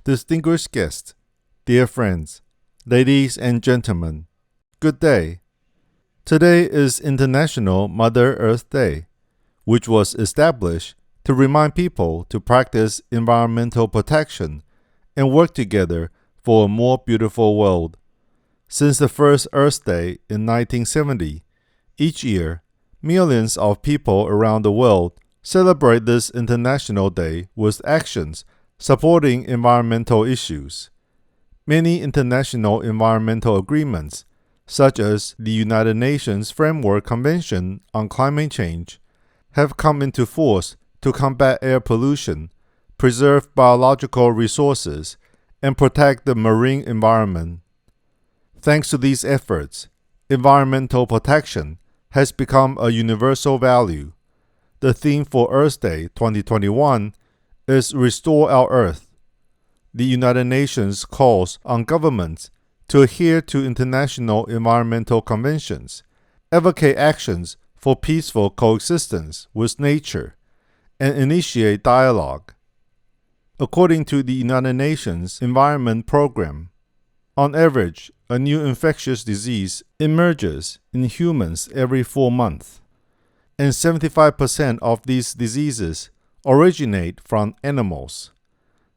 distinguished guests, dear friends, ladies and gentlemen, good day. Today is International Mother Earth Day, which was established to remind people to practice environmental protection and work together for a more beautiful world. Since the first Earth Day in 1970, each year, millions of people around the world celebrate this International Day with actions supporting environmental issues. Many international environmental agreements, such as the United Nations Framework Convention on Climate Change, have come into force to combat air pollution, preserve biological resources, and protect the marine environment. Thanks to these efforts, environmental protection has become a universal value. The theme for Earth Day 2021 is Restore Our Earth. The United Nations calls on governments to adhere to international environmental conventions, advocate actions for peaceful coexistence with nature, and initiate dialogue. According to the United Nations Environment Program, on average, a new infectious disease emerges in humans every 4 months, and 75% of these diseases originate from animals.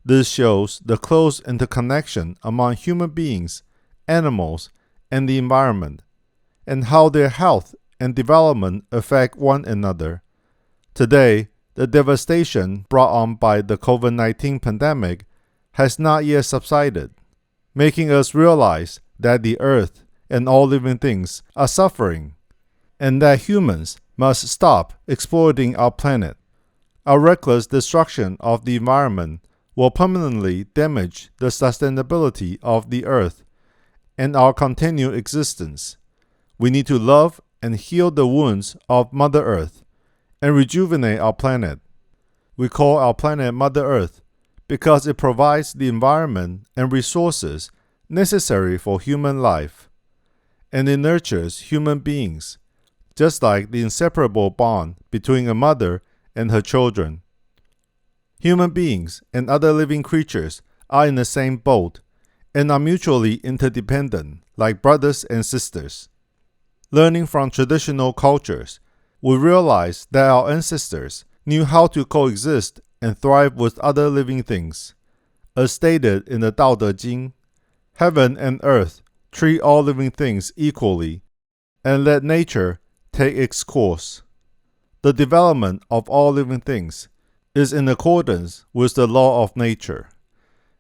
This shows the close interconnection among human beings, animals, and the environment, and how their health and development affect one another. Today, the devastation brought on by the COVID-19 pandemic has not yet subsided, making us realize that the earth and all living things are suffering, and that humans must stop exploiting our planet. Our reckless destruction of the environment will permanently damage the sustainability of the earth and our continued existence. We need to love and heal the wounds of Mother Earth and rejuvenate our planet. We call our planet Mother Earth because it provides the environment and resources necessary for human life, and it nurtures human beings, just like the inseparable bond between a mother and her children. Human beings and other living creatures are in the same boat and are mutually interdependent, like brothers and sisters. Learning from traditional cultures, we realize that our ancestors knew how to coexist and thrive with other living things. As stated in the Tao-Tze, heaven and earth treat all living things equally and let nature take its course. The development of all living things is in accordance with the law of nature,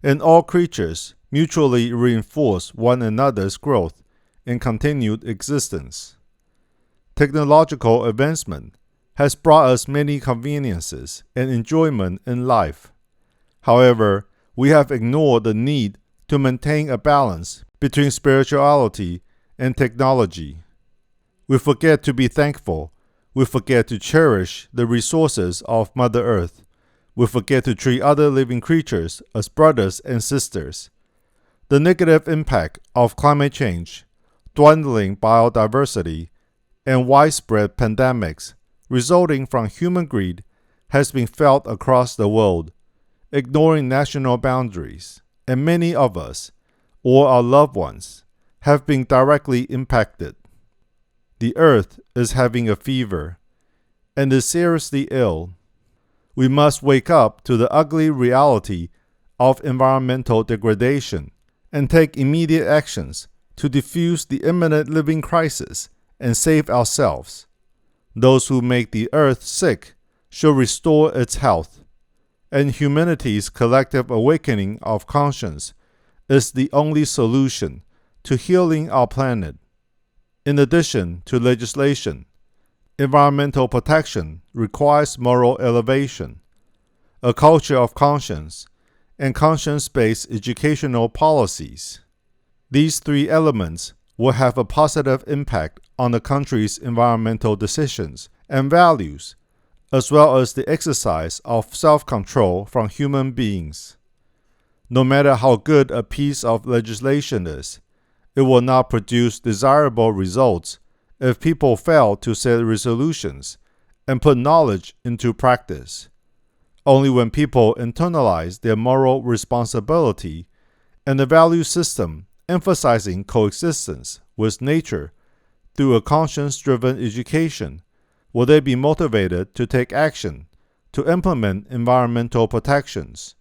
and all creatures mutually reinforce one another's growth and continued existence. Technological advancement has brought us many conveniences and enjoyment in life. However, we have ignored the need to maintain a balance between spirituality and technology. We forget to be thankful. We forget to cherish the resources of Mother Earth. We forget to treat other living creatures as brothers and sisters. The negative impact of climate change, dwindling biodiversity, and widespread pandemics resulting from human greed has been felt across the world, ignoring national boundaries, and many of us, or our loved ones, have been directly impacted. The earth is having a fever and is seriously ill. We must wake up to the ugly reality of environmental degradation and take immediate actions to defuse the imminent living crisis and save ourselves. Those who make the earth sick should restore its health, and humanity's collective awakening of conscience is the only solution to healing our planet. In addition to legislation, environmental protection requires moral elevation, a culture of conscience, and conscience-based educational policies. These three elements will have a positive impact on the country's environmental decisions and values, as well as the exercise of self-control from human beings. No matter how good a piece of legislation is, it will not produce desirable results if people fail to set resolutions and put knowledge into practice. Only when people internalize their moral responsibility and the value system emphasizing coexistence with nature through a conscience-driven education will they be motivated to take action to implement environmental protections.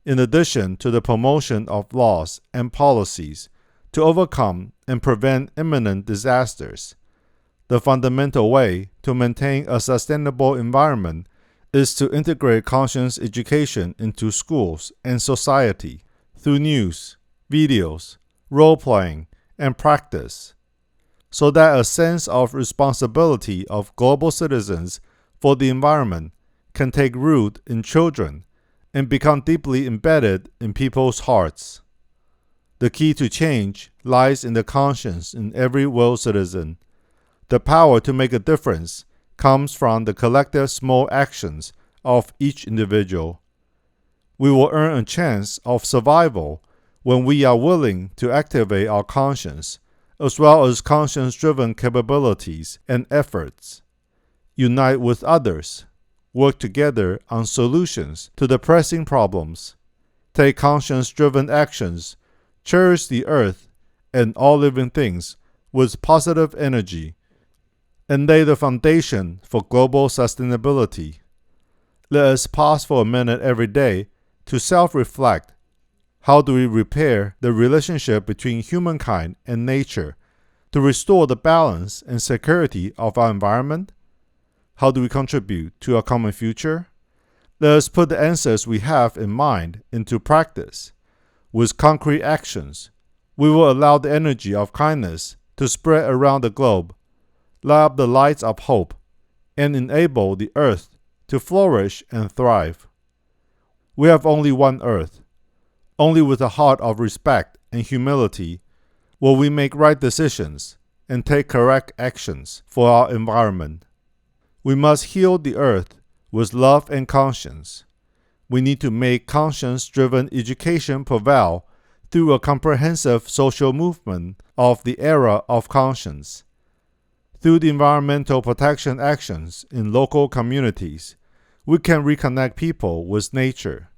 In addition to the promotion of laws and policies to overcome and prevent imminent disasters, the fundamental way to maintain a sustainable environment is to integrate conscience education into schools and society through news, videos, role-playing, and practice, so that a sense of responsibility of global citizens for the environment can take root in children and become deeply embedded in people's hearts. The key to change lies in the conscience in every world citizen. The power to make a difference comes from the collective small actions of each individual. We will earn a chance of survival when we are willing to activate our conscience, as well as conscience-driven capabilities and efforts, unite with others, work together on solutions to the pressing problems, take conscience-driven actions, cherish the earth and all living things with positive energy, and lay the foundation for global sustainability. Let us pause for a minute every day to self-reflect. How do we repair the relationship between humankind and nature to restore the balance and security of our environment? How do we contribute to a common future? Let us put the answers we have in mind into practice. With concrete actions, we will allow the energy of kindness to spread around the globe, light up the lights of hope, and enable the earth to flourish and thrive. We have only one earth. Only with a heart of respect and humility will we make right decisions and take correct actions for our environment. We must heal the earth with love and conscience. We need to make conscience-driven education prevail through a comprehensive social movement of the era of conscience. Through the environmental protection actions in local communities, we can reconnect people with nature.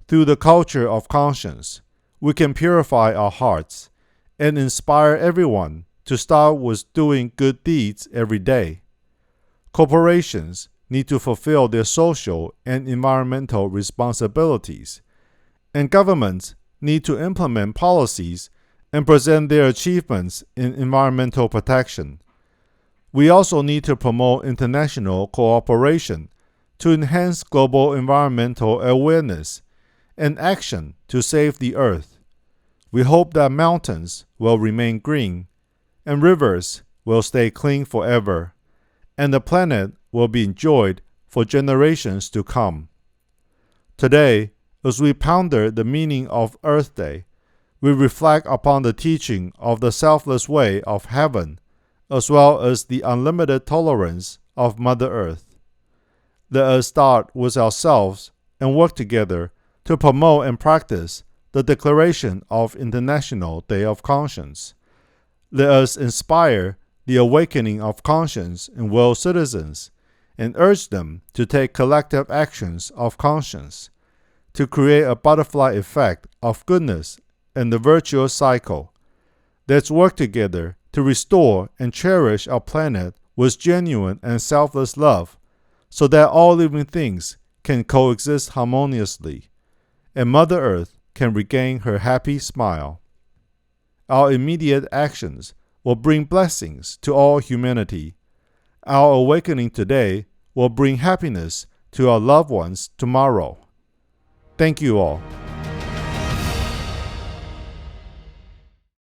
Through the culture of conscience, we can purify our hearts and inspire everyone to start with doing good deeds every day. Corporations need to fulfill their social and environmental responsibilities, and governments need to implement policies and present their achievements in environmental protection. We also need to promote international cooperation to enhance global environmental awareness and action to save the earth. We hope that mountains will remain green and rivers will stay clean forever, and the planet will be enjoyed for generations to come. Today, as we ponder the meaning of Earth Day, we reflect upon the teaching of the selfless way of heaven, as well as the unlimited tolerance of Mother Earth. Let us start with ourselves and work together to promote and practice the declaration of International Day of Conscience. Let us inspire the awakening of conscience in world citizens and urge them to take collective actions of conscience to create a butterfly effect of goodness and the virtuous cycle. Let's work together to restore and cherish our planet with genuine and selfless love so that all living things can coexist harmoniously and Mother Earth can regain her happy smile. Our immediate actions will bring blessings to all humanity. Our awakening today will bring happiness to our loved ones tomorrow. Thank you all.